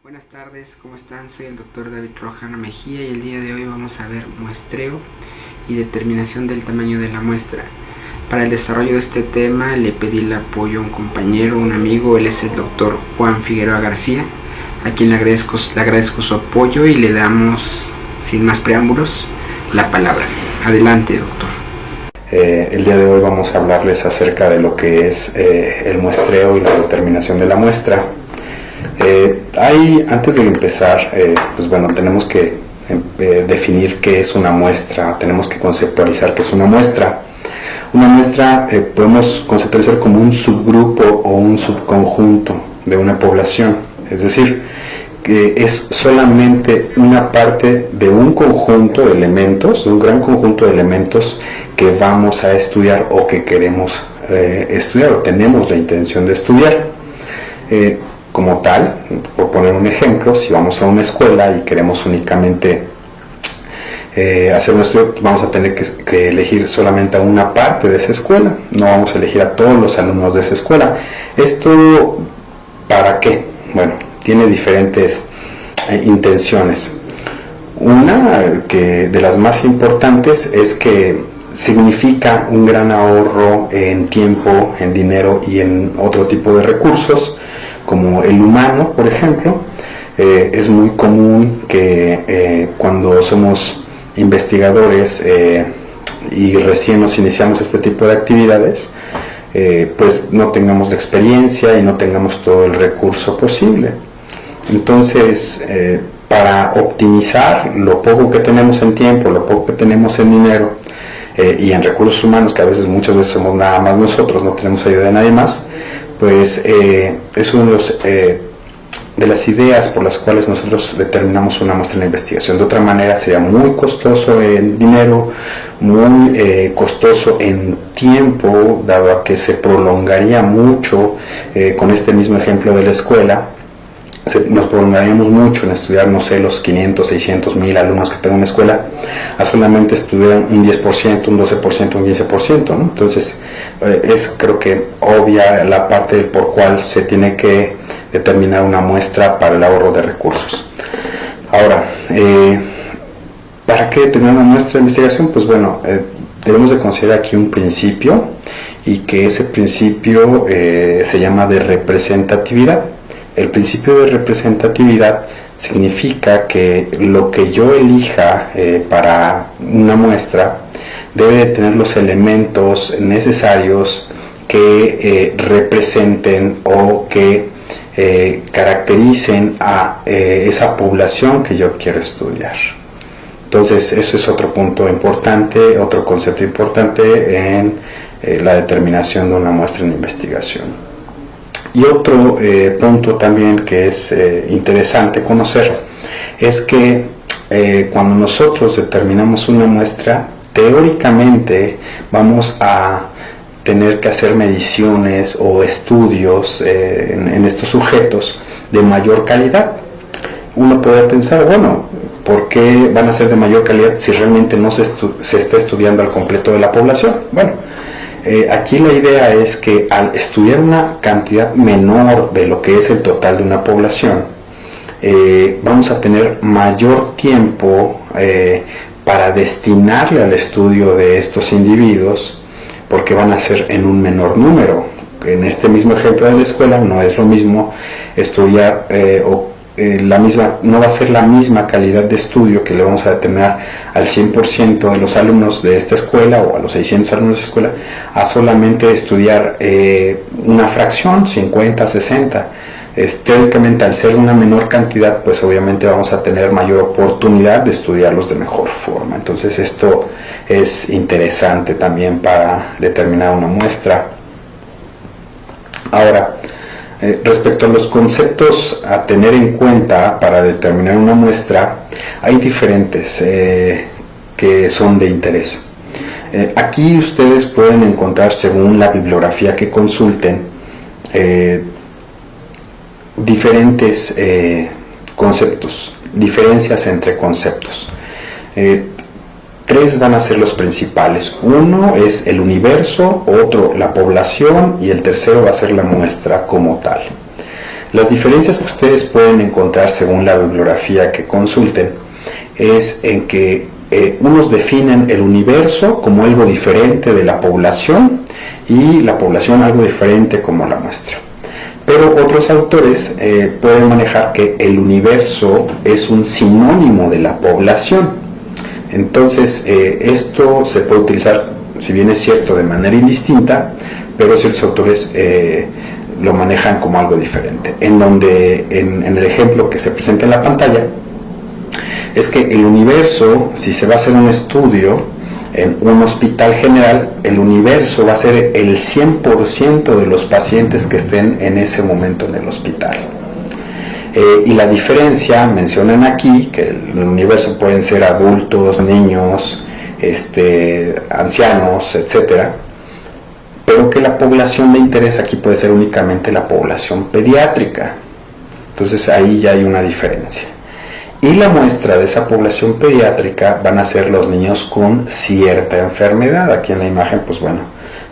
Buenas tardes, ¿cómo están? Soy el doctor David Rojano Mejía y el día de hoy vamos a ver muestreo y determinación del tamaño de la muestra. Para el desarrollo de este tema le pedí el apoyo a un compañero, un amigo. Él es el doctor Juan Figueroa García, a quien le agradezco su apoyo y le damos, sin más preámbulos, la palabra. Adelante, doctor. El día de hoy vamos a hablarles acerca de lo que es el muestreo y la determinación de la muestra. Antes de empezar, tenemos que definir qué es una muestra, tenemos que conceptualizar qué es una muestra. Una muestra podemos conceptualizar como un subgrupo o un subconjunto de una población, es decir, que es solamente una parte de un conjunto de elementos, de un gran conjunto de elementos que vamos a estudiar o que queremos estudiar o tenemos la intención de estudiar. Como tal, por poner un ejemplo, si vamos a una escuela y queremos únicamente hacer un estudio, vamos a tener que elegir solamente a una parte de esa escuela, no vamos a elegir a todos los alumnos de esa escuela. ¿Esto para qué? Bueno, tiene diferentes intenciones. Una que de las más importantes es que significa un gran ahorro en tiempo, en dinero y en otro tipo de recursos, como el humano, por ejemplo. Es muy común que cuando somos investigadores y recién nos iniciamos este tipo de actividades, pues no tengamos la experiencia y no tengamos todo el recurso posible. Entonces, para optimizar lo poco que tenemos en tiempo, lo poco que tenemos en dinero y en recursos humanos, que muchas veces somos nada más nosotros, no tenemos ayuda de nadie más, pues es uno de las ideas por las cuales nosotros determinamos una muestra en la investigación. De otra manera sería muy costoso en dinero, muy costoso en tiempo, dado a que se prolongaría mucho. Con este mismo ejemplo de la escuela, nos prolongaríamos mucho en estudiar, no sé, los 500, 600, 1000 alumnos que tenga una escuela, a solamente estudiar un 10%, un 12%, un 15%, ¿no? Entonces, creo que obvia la parte por cual se tiene que determinar una muestra para el ahorro de recursos. Ahora, ¿para qué determinar una muestra de investigación? Pues bueno, debemos de considerar aquí un principio, y que ese principio se llama de representatividad. El principio de representatividad significa que lo que yo elija para una muestra debe de tener los elementos necesarios que representen o que caractericen a esa población que yo quiero estudiar. Entonces, eso es otro punto importante, otro concepto importante en la determinación de una muestra en investigación. Y otro punto también que es interesante conocer es que cuando nosotros determinamos una muestra, teóricamente vamos a tener que hacer mediciones o estudios en estos sujetos de mayor calidad. Uno puede pensar, bueno, ¿por qué van a ser de mayor calidad si realmente no se está estudiando al completo de la población? Bueno, aquí la idea es que al estudiar una cantidad menor de lo que es el total de una población, vamos a tener mayor tiempo para destinarle al estudio de estos individuos, porque van a ser en un menor número. En este mismo ejemplo de la escuela no es lo mismo estudiar no va a ser la misma calidad de estudio que le vamos a determinar al 100% de los alumnos de esta escuela o a los 600 alumnos de esta escuela, a solamente estudiar una fracción, 50, 60. Teóricamente, al ser una menor cantidad, pues obviamente vamos a tener mayor oportunidad de estudiarlos de mejor forma. Entonces esto es interesante también para determinar una muestra. Ahora, respecto a los conceptos a tener en cuenta para determinar una muestra, hay diferentes que son de interés. Aquí ustedes pueden encontrar, según la bibliografía que consulten, diferentes conceptos, diferencias entre conceptos. Tres van a ser los principales. Uno es el universo, otro la población y el tercero va a ser la muestra como tal. Las diferencias que ustedes pueden encontrar según la bibliografía que consulten es en que unos definen el universo como algo diferente de la población y la población algo diferente como la muestra. Pero otros autores pueden manejar que el universo es un sinónimo de la población. Entonces, esto se puede utilizar, si bien es cierto, de manera indistinta, pero ciertos autores lo manejan como algo diferente. En donde, en el ejemplo que se presenta en la pantalla, es que el universo, si se va a hacer un estudio en un hospital general, el universo va a ser el 100% de los pacientes que estén en ese momento en el hospital. Y la diferencia, mencionan aquí, que el universo pueden ser adultos, niños, ancianos, etcétera, pero que la población de interés aquí puede ser únicamente la población pediátrica. Entonces ahí ya hay una diferencia. Y la muestra de esa población pediátrica van a ser los niños con cierta enfermedad. Aquí en la imagen, pues bueno,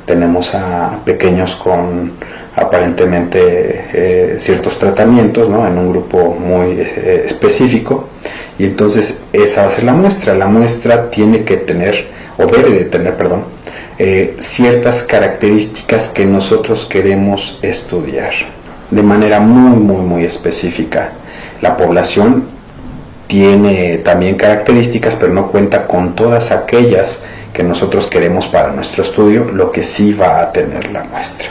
tenemos a pequeños con aparentemente ciertos tratamientos, ¿no?, en un grupo muy específico, y entonces esa va a ser la muestra. La muestra tiene que tener, o debe de tener, ciertas características que nosotros queremos estudiar de manera muy específica. La población tiene también características, pero no cuenta con todas aquellas que nosotros queremos para nuestro estudio, lo que sí va a tener la muestra.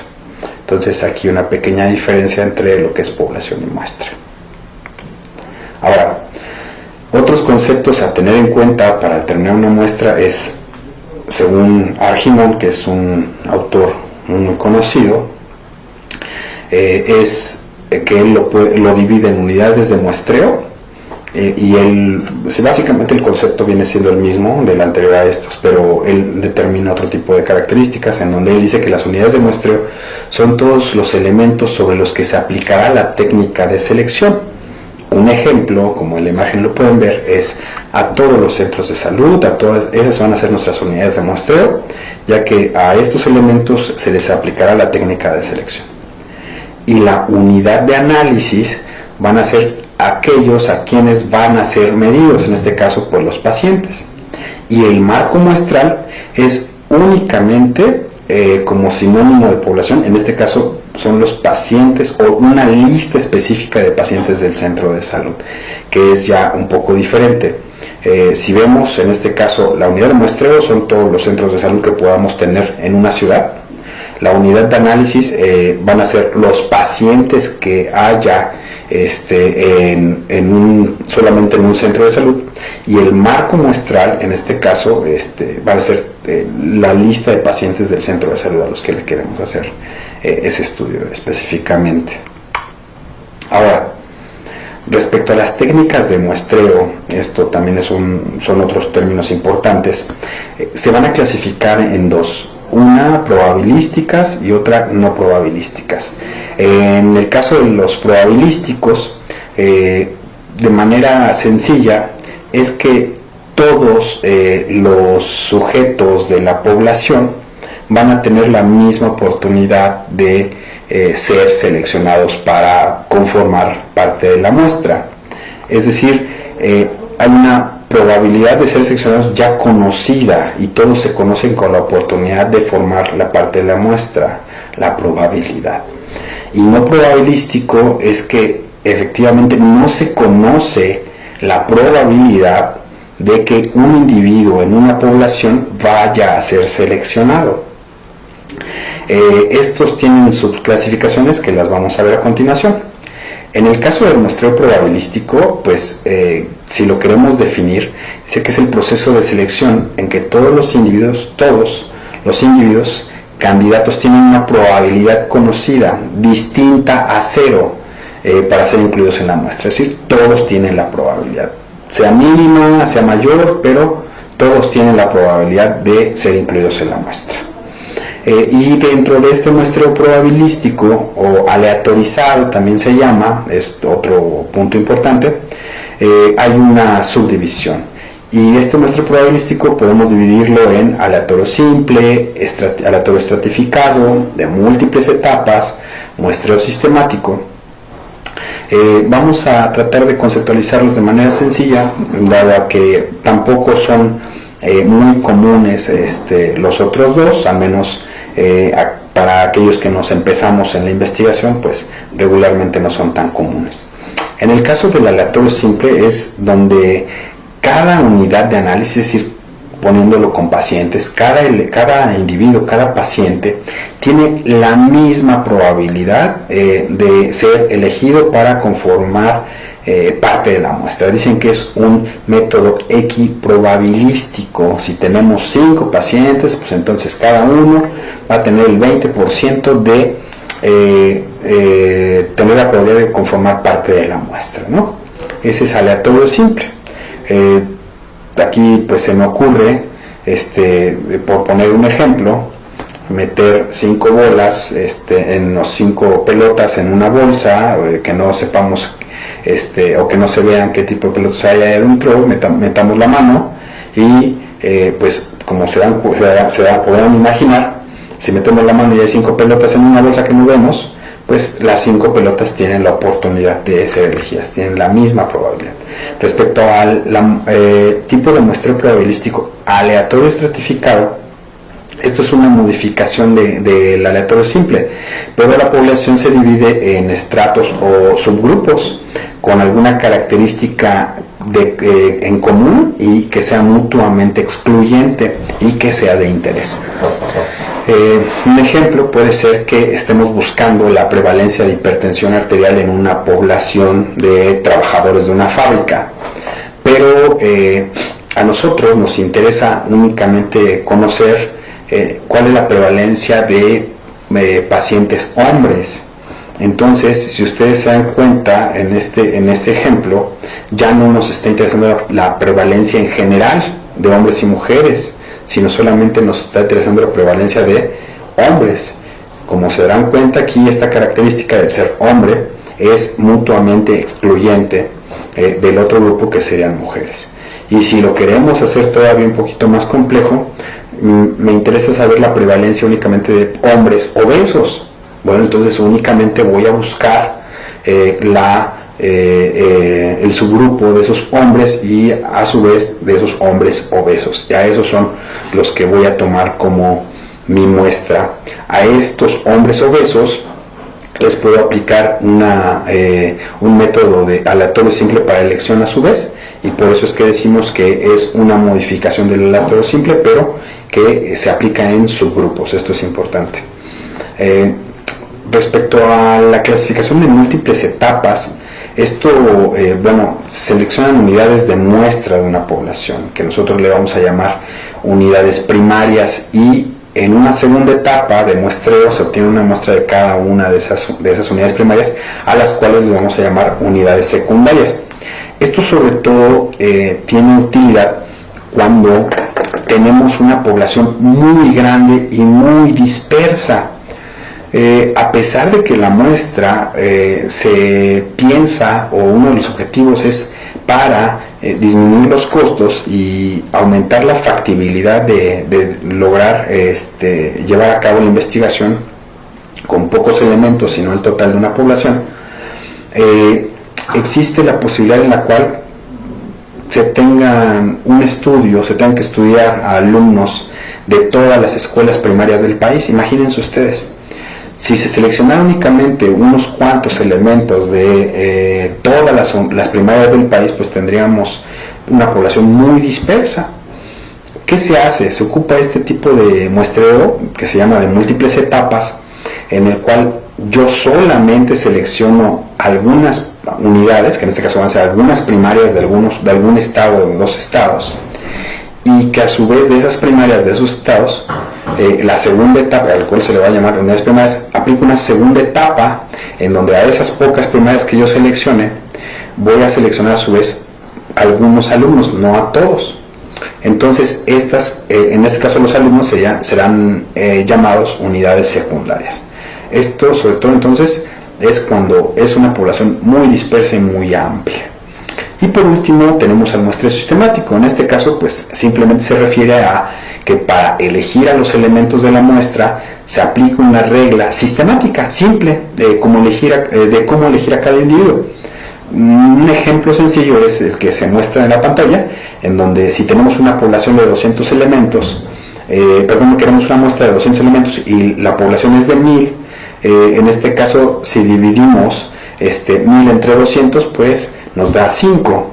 Entonces aquí una pequeña diferencia entre lo que es población y muestra. Ahora, otros conceptos a tener en cuenta para determinar una muestra es, según Argimon, que es un autor muy conocido, es que él lo divide en unidades de muestreo, y básicamente el concepto viene siendo el mismo del anterior a estos, pero él determina otro tipo de características, en donde él dice que las unidades de muestreo son todos los elementos sobre los que se aplicará la técnica de selección. Un ejemplo, como en la imagen lo pueden ver, es a todos los centros de salud, esas van a ser nuestras unidades de muestreo, ya que a estos elementos se les aplicará la técnica de selección. Y la unidad de análisis van a ser aquellos a quienes van a ser medidos, en este caso por los pacientes. Y el marco muestral es únicamente como sinónimo de población, en este caso son los pacientes o una lista específica de pacientes del centro de salud, que es ya un poco diferente. Si vemos en este caso la unidad de muestreo son todos los centros de salud que podamos tener en una ciudad. La unidad de análisis van a ser los pacientes que haya solamente en un centro de salud, y el marco muestral en este caso va a ser la lista de pacientes del centro de salud a los que le queremos hacer ese estudio específicamente. Ahora, respecto a las técnicas de muestreo, esto también son otros términos importantes. Se van a clasificar en dos: una probabilísticas y otra no probabilísticas. En el caso de los probabilísticos, de manera sencilla, es que todos los sujetos de la población van a tener la misma oportunidad de ser seleccionados para conformar parte de la muestra. Es decir, hay una probabilidad de ser seleccionados ya conocida, y todos se conocen con la oportunidad de formar la parte de la muestra, la probabilidad. Y no probabilístico es que efectivamente no se conoce la probabilidad de que un individuo en una población vaya a ser seleccionado. Estos tienen subclasificaciones que las vamos a ver a continuación. En el caso del muestreo probabilístico, pues si lo queremos definir, dice que es el proceso de selección en que todos los individuos candidatos tienen una probabilidad conocida, distinta a 0, para ser incluidos en la muestra. Es decir, todos tienen la probabilidad, sea mínima, sea mayor, pero todos tienen la probabilidad de ser incluidos en la muestra. Y dentro de este muestreo probabilístico, o aleatorizado también se llama, es otro punto importante, hay una subdivisión. Y este muestreo probabilístico podemos dividirlo en aleatorio simple, aleatorio estratificado, de múltiples etapas, muestreo sistemático. Vamos a tratar de conceptualizarlos de manera sencilla, dado que tampoco son muy comunes los otros dos, al menos para aquellos que nos empezamos en la investigación, pues regularmente no son tan comunes. En el caso del aleatorio simple es donde cada unidad de análisis, es decir, poniéndolo con pacientes, cada individuo, cada paciente tiene la misma probabilidad de ser elegido para conformar parte de la muestra. Dicen que es un método equiprobabilístico. Si tenemos 5 pacientes, pues entonces cada uno va a tener el 20% de tener la probabilidad de conformar parte de la muestra, ¿no? Ese es aleatorio simple. Aquí pues se me ocurre, por poner un ejemplo, meter 5 bolas en los 5 pelotas en una bolsa, que no sepamos o que no se vean qué tipo de pelotas hay ahí adentro, metamos la mano y pues como podrán imaginar, si metemos la mano y hay 5 pelotas en una bolsa que no vemos, pues las 5 pelotas tienen la oportunidad de ser elegidas, tienen la misma probabilidad. Respecto al tipo de muestreo probabilístico aleatorio estratificado, esto es una modificación del aleatorio simple, pero la población se divide en estratos o subgrupos con alguna característica en común y que sea mutuamente excluyente y que sea de interés. Un ejemplo puede ser que estemos buscando la prevalencia de hipertensión arterial en una población de trabajadores de una fábrica, pero a nosotros nos interesa únicamente conocer cuál es la prevalencia de pacientes hombres. Entonces, si ustedes se dan cuenta en este ejemplo, ya no nos está interesando la prevalencia en general de hombres y mujeres, sino solamente nos está interesando la prevalencia de hombres. Como se darán cuenta, aquí esta característica de ser hombre es mutuamente excluyente del otro grupo, que serían mujeres. Y si lo queremos hacer todavía un poquito más complejo, me interesa saber la prevalencia únicamente de hombres obesos. Bueno, entonces únicamente voy a buscar el subgrupo de esos hombres y a su vez de esos hombres obesos. Ya esos son los que voy a tomar como mi muestra. A estos hombres obesos les puedo aplicar un método de aleatorio simple para elección a su vez, y por eso es que decimos que es una modificación del aleatorio simple, pero que se aplica en subgrupos. Esto es importante. Respecto a la clasificación de múltiples etapas, esto, seleccionan unidades de muestra de una población, que nosotros le vamos a llamar unidades primarias, y en una segunda etapa de muestreo se obtiene una muestra de cada una de esas unidades primarias, a las cuales les vamos a llamar unidades secundarias. Esto sobre todo tiene utilidad cuando tenemos una población muy grande y muy dispersa. A pesar de que la muestra se piensa, o uno de los objetivos es para disminuir los costos y aumentar la factibilidad de lograr llevar a cabo la investigación con pocos elementos, sino el total de una población, existe la posibilidad en la cual se tengan que estudiar a alumnos de todas las escuelas primarias del país. Imagínense ustedes, si se seleccionaran únicamente unos cuantos elementos de todas las primarias del país, pues tendríamos una población muy dispersa. ¿Qué se hace? Se ocupa este tipo de muestreo que se llama de múltiples etapas, en el cual yo solamente selecciono algunas unidades, que en este caso van a ser algunas primarias de algún estado, de 2 estados, y que a su vez de esas primarias de esos estados, la segunda etapa, al cual se le va a llamar unidades primarias, aplico una segunda etapa en donde a esas pocas primarias que yo seleccione voy a seleccionar a su vez algunos alumnos, no a todos. Entonces en este caso los alumnos serán llamados unidades secundarias. Esto sobre todo entonces es cuando es una población muy dispersa y muy amplia. Y por último tenemos al muestreo sistemático. En este caso pues simplemente se refiere a que para elegir a los elementos de la muestra se aplica una regla sistemática, simple, de cómo elegir a cada individuo. Un ejemplo sencillo es el que se muestra en la pantalla, en donde si tenemos una población de 200 elementos, queremos una muestra de 200 elementos y la población es de 1000, en este caso si dividimos 1000 entre 200, pues nos da 5.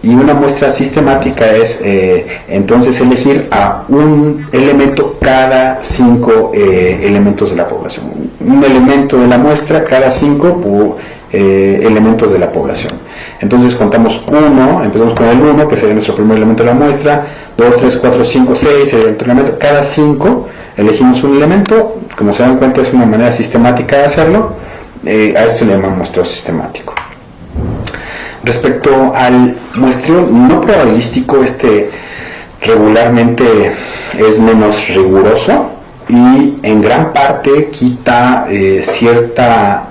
Y una muestra sistemática es entonces elegir a un elemento cada 5 elementos de la población. Un elemento de la muestra cada 5 elementos de la población. Entonces contamos 1, empezamos con el 1, que sería nuestro primer elemento de la muestra, 2, 3, 4, 5, 6, elemento. Cada 5 elegimos un elemento. Como se dan cuenta, es una manera sistemática de hacerlo. A esto se le llama muestreo sistemático. Respecto al muestreo no probabilístico, regularmente es menos riguroso y en gran parte quita cierta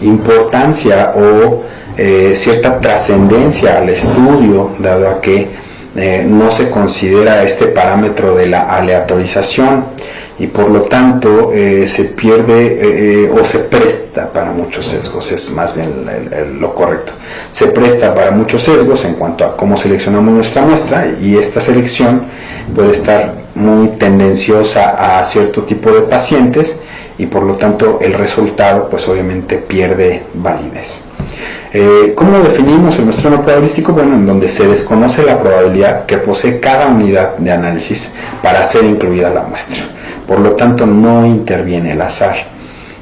importancia o cierta trascendencia al estudio, dado a que no se considera este parámetro de la aleatorización y por lo tanto se pierde o se presta para muchos sesgos, es más bien lo correcto. Se presta para muchos sesgos en cuanto a cómo seleccionamos nuestra muestra, y esta selección puede estar muy tendenciosa a cierto tipo de pacientes y por lo tanto el resultado pues obviamente pierde validez. ¿Cómo definimos el muestreo no probabilístico? Bueno, en donde se desconoce la probabilidad que posee cada unidad de análisis para ser incluida la muestra. Por lo tanto, no interviene el azar.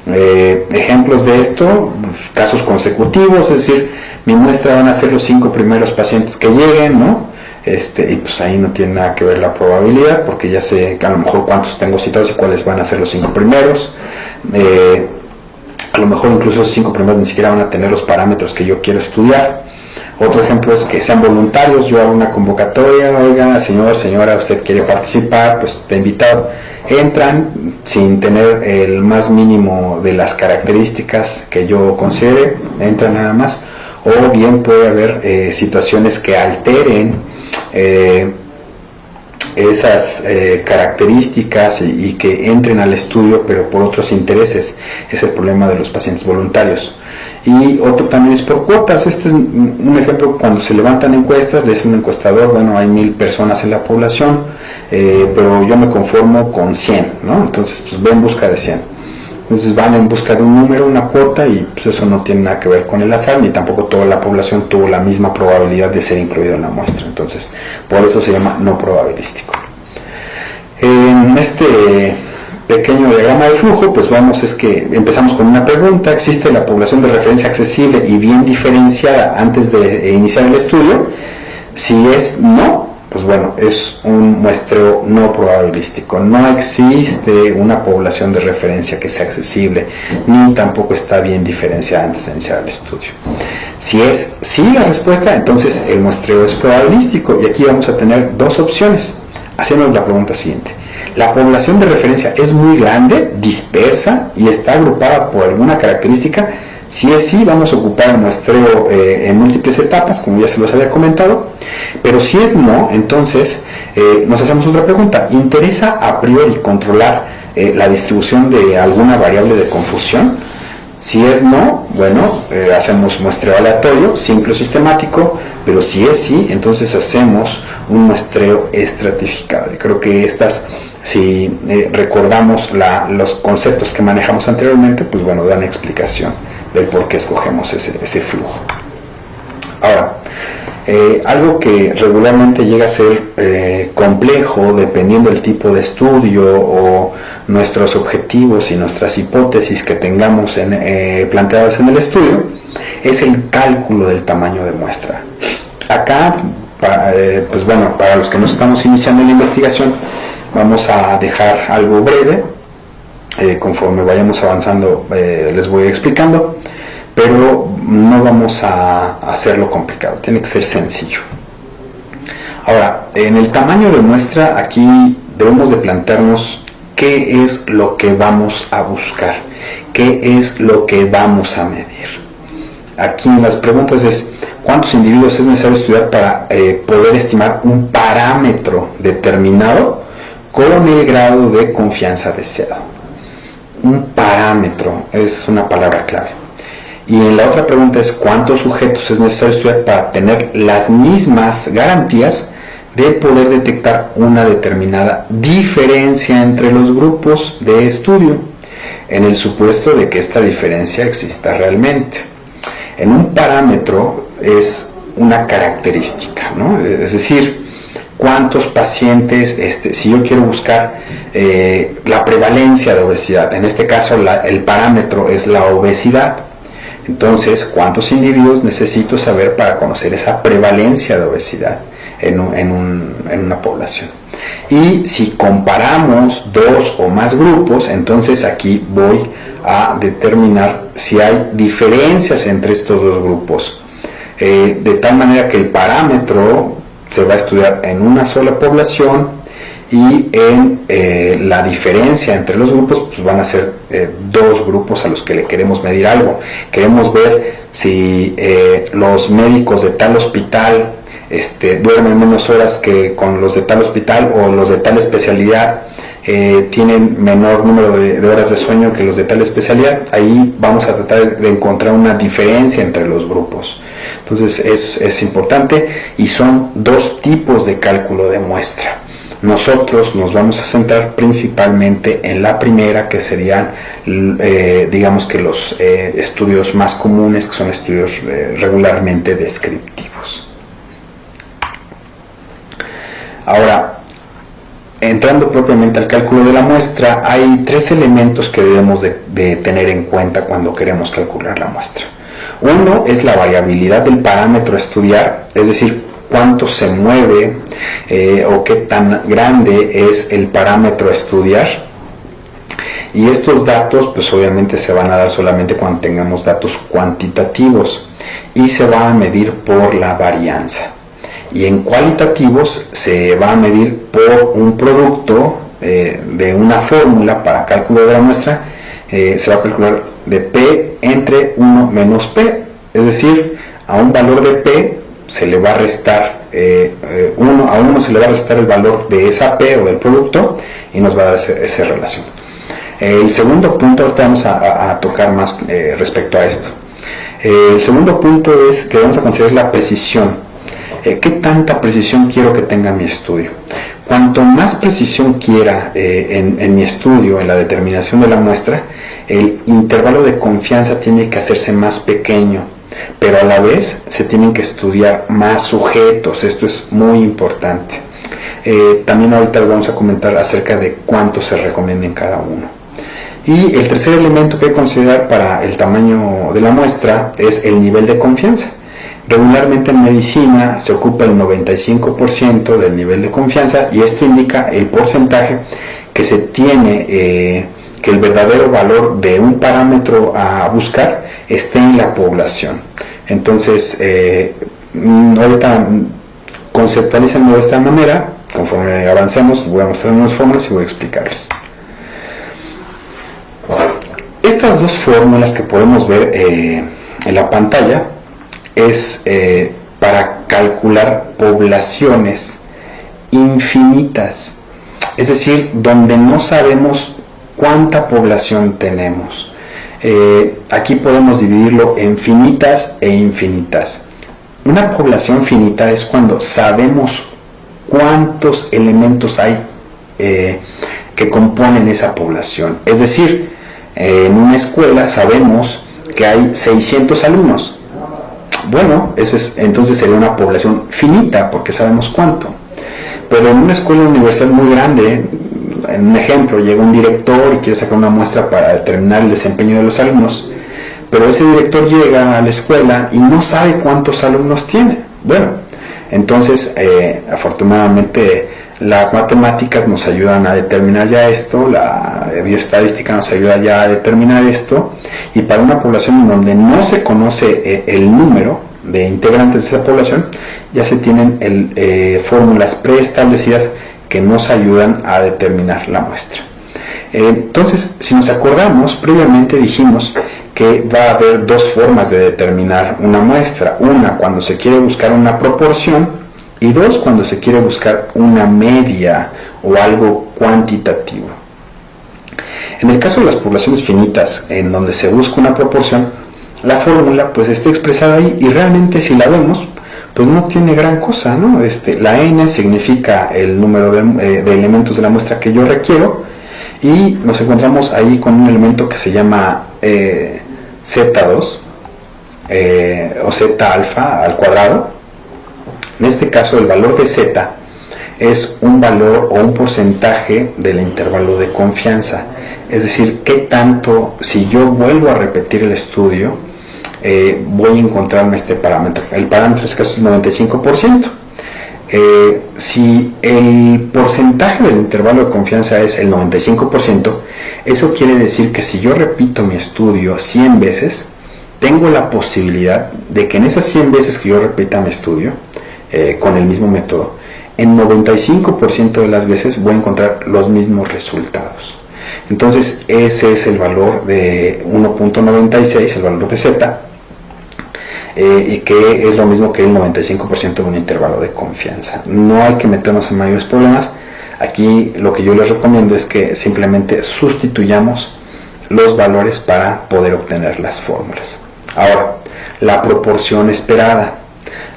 Ejemplos de esto, casos consecutivos, es decir, mi muestra van a ser los 5 primeros pacientes que lleguen, ¿no? Y pues ahí no tiene nada que ver la probabilidad, porque ya sé a lo mejor cuántos tengo citados y cuáles van a ser los 5 primeros. A lo mejor incluso los 5 primeros ni siquiera van a tener los parámetros que yo quiero estudiar. Otro ejemplo es que sean voluntarios. Yo hago una convocatoria, oiga, señor, señora, usted quiere participar, pues está invitado. Entran sin tener el más mínimo de las características que yo considere, entran nada más. O bien puede haber situaciones que alteren esas características y que entren al estudio pero por otros intereses. Es el problema de los pacientes voluntarios. Y otro también es por cuotas. Este es un ejemplo: cuando se levantan encuestas, le dice un encuestador, bueno, hay 1000 personas en la población, pero yo me conformo con 100, ¿no? Entonces pues ve en busca de 100. Entonces van en busca de un número, una cuota, y pues eso no tiene nada que ver con el azar, ni tampoco toda la población tuvo la misma probabilidad de ser incluida en la muestra. Entonces por eso se llama no probabilístico. En este pequeño diagrama de flujo, pues es que empezamos con una pregunta: ¿existe la población de referencia accesible y bien diferenciada antes de iniciar el estudio? Si es no, pues bueno, es un muestreo no probabilístico. No existe una población de referencia que sea accesible, ni tampoco está bien diferenciada antes de iniciar el estudio. Si es sí la respuesta, entonces el muestreo es probabilístico, y aquí vamos a tener dos opciones. Hacemos la pregunta siguiente: ¿la población de referencia es muy grande, dispersa y está agrupada por alguna característica? Si es sí, vamos a ocupar el muestreo en múltiples etapas, como ya se los había comentado. Pero si es no, entonces nos hacemos otra pregunta: ¿interesa a priori controlar la distribución de alguna variable de confusión? Si es no, bueno, hacemos muestreo aleatorio, simple o sistemático. Pero si es sí, entonces hacemos un muestreo estratificado. Y creo que si recordamos los conceptos que manejamos anteriormente, pues bueno, dan explicación del por qué escogemos ese flujo. Ahora, algo que regularmente llega a ser complejo dependiendo del tipo de estudio o nuestros objetivos y nuestras hipótesis que tengamos planteadas en el estudio, es el cálculo del tamaño de muestra. Acá, pues bueno, para los que no estamos iniciando la investigación, vamos a dejar algo breve. Conforme vayamos avanzando les voy a ir explicando, pero no vamos a hacerlo complicado, tiene que ser sencillo. Ahora, en el tamaño de muestra, aquí debemos de plantearnos qué es lo que vamos a buscar, qué es lo que vamos a medir. Aquí en las preguntas es: cuántos individuos es necesario estudiar para poder estimar un parámetro determinado con el grado de confianza deseado. Un parámetro es una palabra clave. Y en la otra pregunta es cuántos sujetos es necesario estudiar para tener las mismas garantías de poder detectar una determinada diferencia entre los grupos de estudio, en el supuesto de que esta diferencia exista realmente. En un parámetro es una característica, ¿no? Es decir, cuántos pacientes, si yo quiero buscar la prevalencia de obesidad, en este caso el parámetro es la obesidad, entonces cuántos individuos necesito saber para conocer esa prevalencia de obesidad en una población. Y si comparamos dos o más grupos, entonces aquí voy a determinar si hay diferencias entre estos dos grupos, de tal manera que el parámetro se va a estudiar en una sola población y en la diferencia entre los grupos pues van a ser dos grupos a los que le queremos medir algo. Queremos ver si los médicos de tal hospital duermen menos horas que con los de tal hospital, o los de tal especialidad tienen menor número de horas de sueño que los de tal especialidad. Ahí vamos a tratar de encontrar una diferencia entre los grupos. Entonces es importante, y son dos tipos de cálculo de muestra. Nosotros nos vamos a centrar principalmente en la primera, que serían digamos que los estudios más comunes, que son estudios regularmente descriptivos. Ahora, entrando propiamente al cálculo de la muestra, hay tres elementos que debemos de tener en cuenta cuando queremos calcular la muestra. Uno es la variabilidad del parámetro a estudiar, es decir, cuánto se mueve o qué tan grande es el parámetro a estudiar. Y estos datos pues obviamente se van a dar solamente cuando tengamos datos cuantitativos, y se va a medir por la varianza. Y en cualitativos se va a medir por un producto de una fórmula para cálculo de la muestra. Se va a calcular de P entre 1 menos P, es decir, a un valor de P se le va a restar a uno se le va a restar el valor de esa P o del producto, y nos va a dar esa relación. El segundo punto, ahorita vamos a tocar más respecto a esto. El segundo punto es que vamos a considerar la precisión. ¿Qué tanta precisión quiero que tenga mi estudio? Cuanto más precisión quiera en mi estudio, en la determinación de la muestra, el intervalo de confianza tiene que hacerse más pequeño, pero a la vez se tienen que estudiar más sujetos. Esto es muy importante. También ahorita vamos a comentar acerca de cuánto se recomienda en cada uno. Y el tercer elemento que hay que considerar para el tamaño de la muestra es el nivel de confianza. Regularmente en medicina se ocupa el 95% del nivel de confianza, y esto indica el porcentaje que se tiene, que el verdadero valor de un parámetro a buscar esté en la población. Entonces, ahorita conceptualizando de esta manera, conforme avancemos voy a mostrar unas fórmulas y voy a explicarles. Estas dos fórmulas que podemos ver en la pantalla es para calcular poblaciones infinitas, es decir, donde no sabemos cuánta población tenemos. Aquí podemos dividirlo en finitas e infinitas. Una población finita es cuando sabemos cuántos elementos hay que componen esa población. Es decir, en una escuela sabemos que hay 600 alumnos. Bueno, entonces sería una población finita, porque sabemos cuánto. Pero en una escuela o universidad muy grande, en un ejemplo, llega un director y quiere sacar una muestra para determinar el desempeño de los alumnos, pero ese director llega a la escuela y no sabe cuántos alumnos tiene. Bueno, entonces afortunadamente las matemáticas nos ayudan a determinar ya esto, la bioestadística nos ayuda ya a determinar esto, y para una población en donde no se conoce el número de integrantes de esa población, ya se tienen fórmulas preestablecidas que nos ayudan a determinar la muestra. Entonces, si nos acordamos, previamente dijimos que va a haber dos formas de determinar una muestra. Una, cuando se quiere buscar una proporción, y dos, cuando se quiere buscar una media o algo cuantitativo. En el caso de las poblaciones finitas, en donde se busca una proporción, la fórmula pues está expresada ahí, y realmente si la vemos, pues no tiene gran cosa, ¿no? La n significa el número de elementos de la muestra que yo requiero, y nos encontramos ahí con un elemento que se llama Z2 o Z alfa al cuadrado. En este caso el valor de Z es un valor o un porcentaje del intervalo de confianza, es decir, qué tanto, si yo vuelvo a repetir el estudio, voy a encontrarme este parámetro. El parámetro en este caso es 95%. Si el porcentaje del intervalo de confianza es el 95%, eso quiere decir que si yo repito mi estudio 100 veces, tengo la posibilidad de que en esas 100 veces que yo repita mi estudio con el mismo método, en 95% de las veces voy a encontrar los mismos resultados. Entonces ese es el valor de 1.96, el valor de Z, y que es lo mismo que el 95% de un intervalo de confianza. No hay que meternos en mayores problemas. Aquí lo que yo les recomiendo es que simplemente sustituyamos los valores para poder obtener las fórmulas. Ahora, la proporción esperada.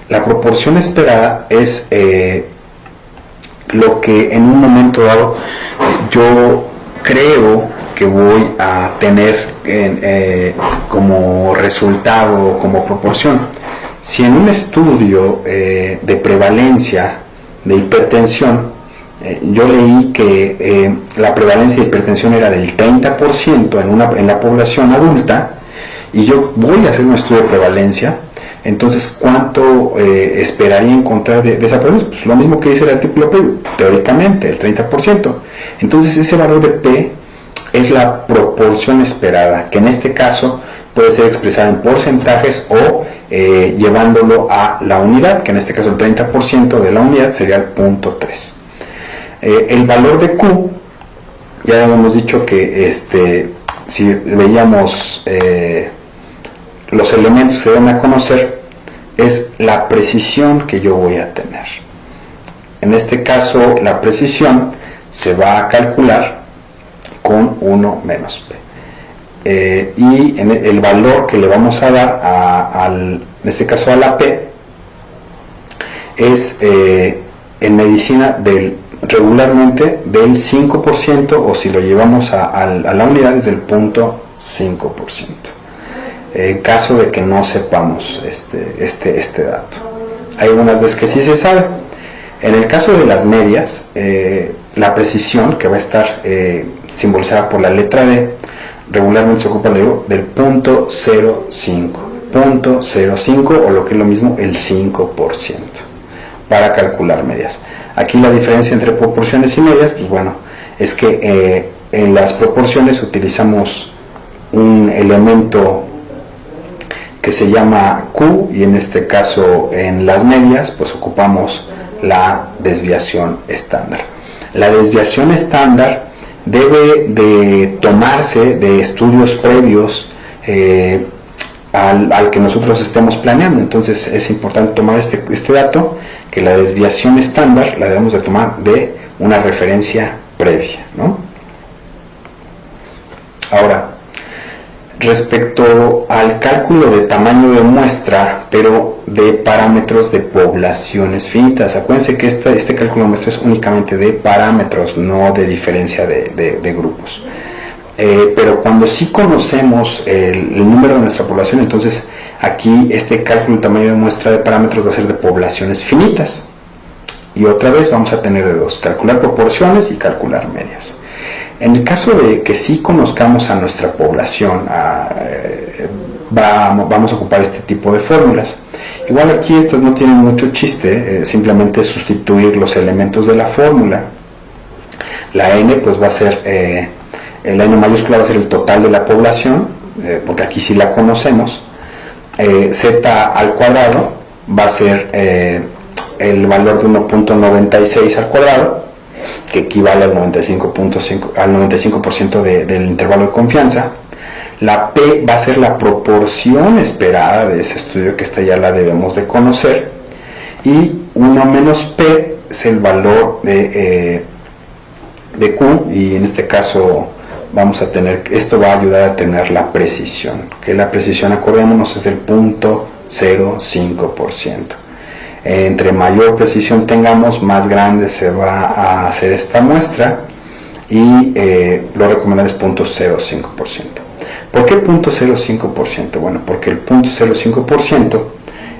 La proporción esperada es lo que en un momento dado yo creo que voy a tener como resultado, como proporción. Si en un estudio de prevalencia de hipertensión, yo leí que la prevalencia de hipertensión era del 30% en la población adulta, y yo voy a hacer un estudio de prevalencia, entonces ¿cuánto esperaría encontrar de esa prevalencia? Pues lo mismo que dice el artículo P, teóricamente, el 30%. Entonces ese valor de P es la proporción esperada, que en este caso puede ser expresada en porcentajes o llevándolo a la unidad, que en este caso el 30% de la unidad sería el 0.3. El valor de Q, ya hemos dicho que si veíamos los elementos que se deben a conocer, es la precisión que yo voy a tener. En este caso la precisión se va a calcular con 1 menos P. Y el valor que le vamos a dar en este caso a la P es en medicina regularmente del 5%, o si lo llevamos a la unidad es del 0.5%, en caso de que no sepamos este dato. Hay algunas veces que sí se sabe. En el caso de las medias, la precisión, que va a estar simbolizada por la letra D, regularmente se ocupa del 0.05, o lo que es lo mismo, el 5%, para calcular medias. Aquí la diferencia entre proporciones y medias, pues bueno, es que en las proporciones utilizamos un elemento que se llama Q, y en este caso en las medias pues ocupamos la desviación estándar. La desviación estándar debe de tomarse de estudios previos al que nosotros estemos planeando. Entonces es importante tomar este dato, que la desviación estándar la debemos de tomar de una referencia previa, ¿no? Ahora, respecto al cálculo de tamaño de muestra, pero de parámetros de poblaciones finitas, acuérdense que este cálculo de muestra es únicamente de parámetros, no de diferencia de grupos. Pero cuando sí conocemos el número de nuestra población, entonces aquí este cálculo de tamaño de muestra de parámetros va a ser de poblaciones finitas. Y otra vez vamos a tener de dos: calcular proporciones y calcular medias. En el caso de que sí conozcamos a nuestra población, vamos a ocupar este tipo de fórmulas. Igual aquí estas no tienen mucho chiste, simplemente sustituir los elementos de la fórmula. La n pues va a ser, la n mayúscula va a ser el total de la población, porque aquí sí la conocemos. Z al cuadrado va a ser el valor de 1.96 al cuadrado, que equivale al 95% del intervalo de confianza. La P va a ser la proporción esperada de ese estudio, que esta ya la debemos de conocer, y 1 menos P es el valor de Q, y en este caso vamos a tener, esto va a ayudar a tener la precisión, que la precisión, acordémonos, es el 0.05%. Entre mayor precisión tengamos, más grande se va a hacer esta muestra, y lo recomendable es 0.05%. ¿Por qué 0.05%? Bueno, porque el 0.05%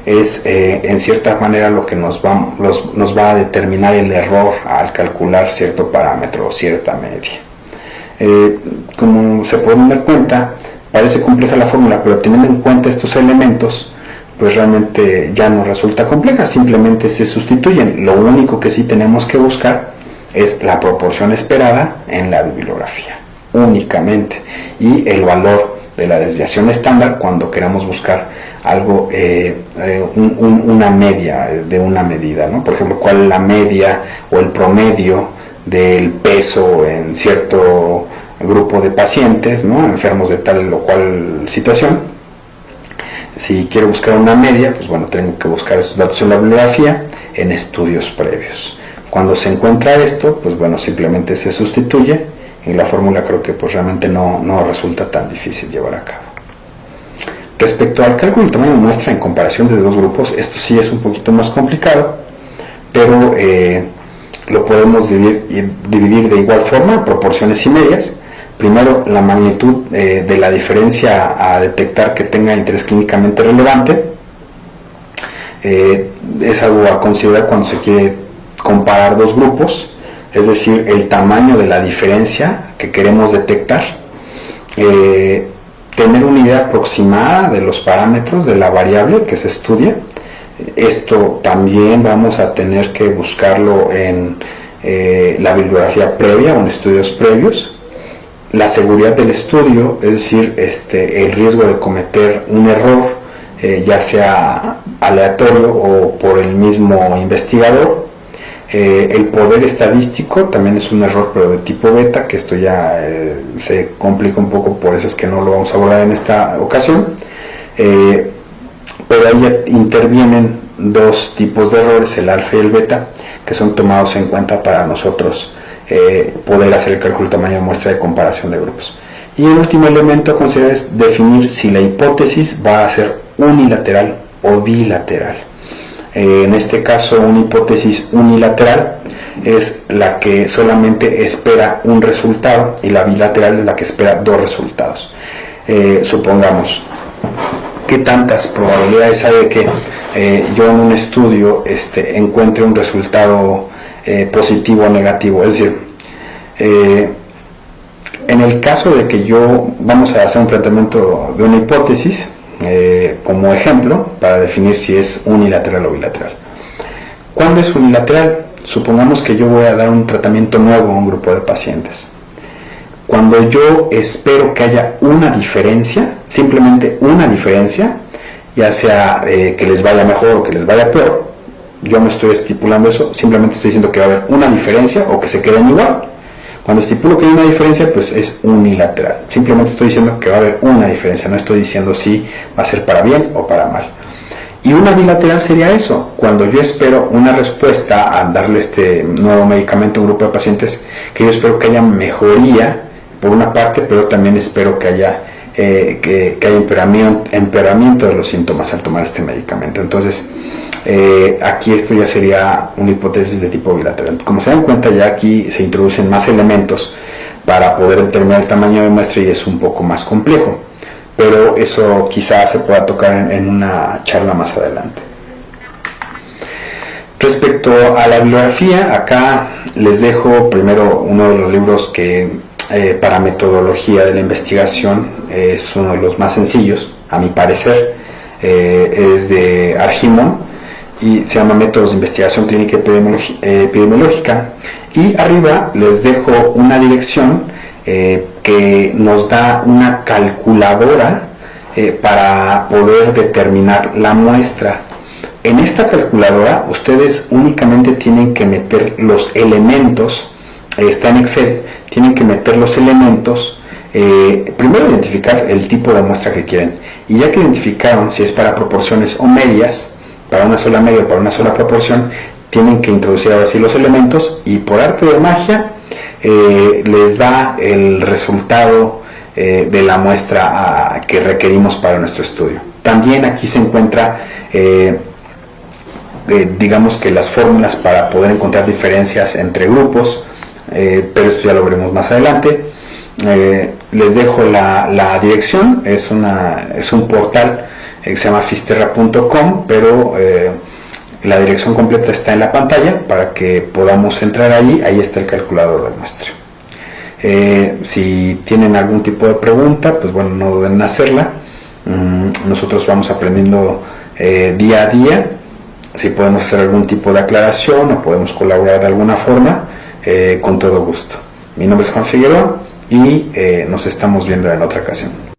es en cierta manera lo que nos va a determinar el error al calcular cierto parámetro o cierta media. Como se pueden dar cuenta, parece compleja la fórmula, pero teniendo en cuenta estos elementos, pues realmente ya no resulta compleja, simplemente se sustituyen. Lo único que sí tenemos que buscar es la proporción esperada en la bibliografía, únicamente, y el valor de la desviación estándar cuando queramos buscar algo, una media de una medida, ¿no? Por ejemplo, cuál es la media o el promedio del peso en cierto grupo de pacientes, ¿no?, enfermos de tal o cual situación. Si quiero buscar una media, pues bueno, tengo que buscar esos datos en la bibliografía, en estudios previos. Cuando se encuentra esto, pues bueno, simplemente se sustituye, y la fórmula creo que pues realmente no resulta tan difícil llevar a cabo. Respecto al cálculo del tamaño de muestra en comparación de dos grupos, esto sí es un poquito más complicado, pero lo podemos dividir de igual forma, proporciones y medias. Primero, la magnitud de la diferencia a detectar que tenga interés clínicamente relevante. Es algo a considerar cuando se quiere comparar dos grupos, es decir, el tamaño de la diferencia que queremos detectar. Tener una idea aproximada de los parámetros de la variable que se estudia. Esto también vamos a tener que buscarlo en la bibliografía previa o en estudios previos. La seguridad del estudio, es decir, el riesgo de cometer un error, ya sea aleatorio o por el mismo investigador. El poder estadístico también es un error, pero de tipo beta, que esto ya se complica un poco, por eso es que no lo vamos a abordar en esta ocasión. Pero ahí ya intervienen dos tipos de errores, el alfa y el beta, que son tomados en cuenta para nosotros poder hacer el cálculo del tamaño de muestra de comparación de grupos. Y el último elemento a considerar es definir si la hipótesis va a ser unilateral o bilateral. En este caso, una hipótesis unilateral es la que solamente espera un resultado, y la bilateral es la que espera dos resultados. Supongamos, ¿qué tantas probabilidades hay de que yo en un estudio encuentre un resultado positivo o negativo? Es decir, en el caso de que vamos a hacer un planteamiento de una hipótesis, como ejemplo, para definir si es unilateral o bilateral. ¿Cuándo es unilateral? Supongamos que yo voy a dar un tratamiento nuevo a un grupo de pacientes. Cuando yo espero que haya una diferencia, simplemente una diferencia, ya sea que les vaya mejor o que les vaya peor, yo no estoy estipulando eso, simplemente estoy diciendo que va a haber una diferencia o que se queden igual. Cuando estipulo que hay una diferencia, pues es unilateral. Simplemente estoy diciendo que va a haber una diferencia, no estoy diciendo si va a ser para bien o para mal. Y una bilateral sería eso, cuando yo espero una respuesta a darle este nuevo medicamento a un grupo de pacientes, que yo espero que haya mejoría por una parte, pero también espero que haya empeoramiento de los síntomas al tomar este medicamento. Entonces, aquí esto ya sería una hipótesis de tipo bilateral. Como se dan cuenta, ya aquí se introducen más elementos para poder determinar el tamaño de muestra y es un poco más complejo, pero eso quizás se pueda tocar en una charla más adelante. Respecto a la bibliografía, acá les dejo primero uno de los libros que para metodología de la investigación es uno de los más sencillos, a mi parecer. Es de Argimon y se llama Métodos de Investigación Clínica Epidemiológica, y arriba les dejo una dirección que nos da una calculadora para poder determinar la muestra. En esta calculadora ustedes únicamente tienen que meter los elementos, está en Excel, tienen que meter los elementos primero identificar el tipo de muestra que quieren, y ya que identificaron si es para proporciones o medias, para una sola media o para una sola proporción, tienen que introducir ahora sí los elementos, y por arte de magia les da el resultado de la muestra que requerimos para nuestro estudio. También aquí se encuentra digamos que las fórmulas para poder encontrar diferencias entre grupos, pero esto ya lo veremos más adelante. Les dejo la dirección, es un portal que se llama fisterra.com, pero la dirección completa está en la pantalla para que podamos entrar ahí está el calculador de muestra. Si tienen algún tipo de pregunta, pues bueno, no duden en hacerla. Nosotros vamos aprendiendo día a día. Si podemos hacer algún tipo de aclaración o podemos colaborar de alguna forma, con todo gusto. Mi nombre es Juan Figueroa y nos estamos viendo en otra ocasión.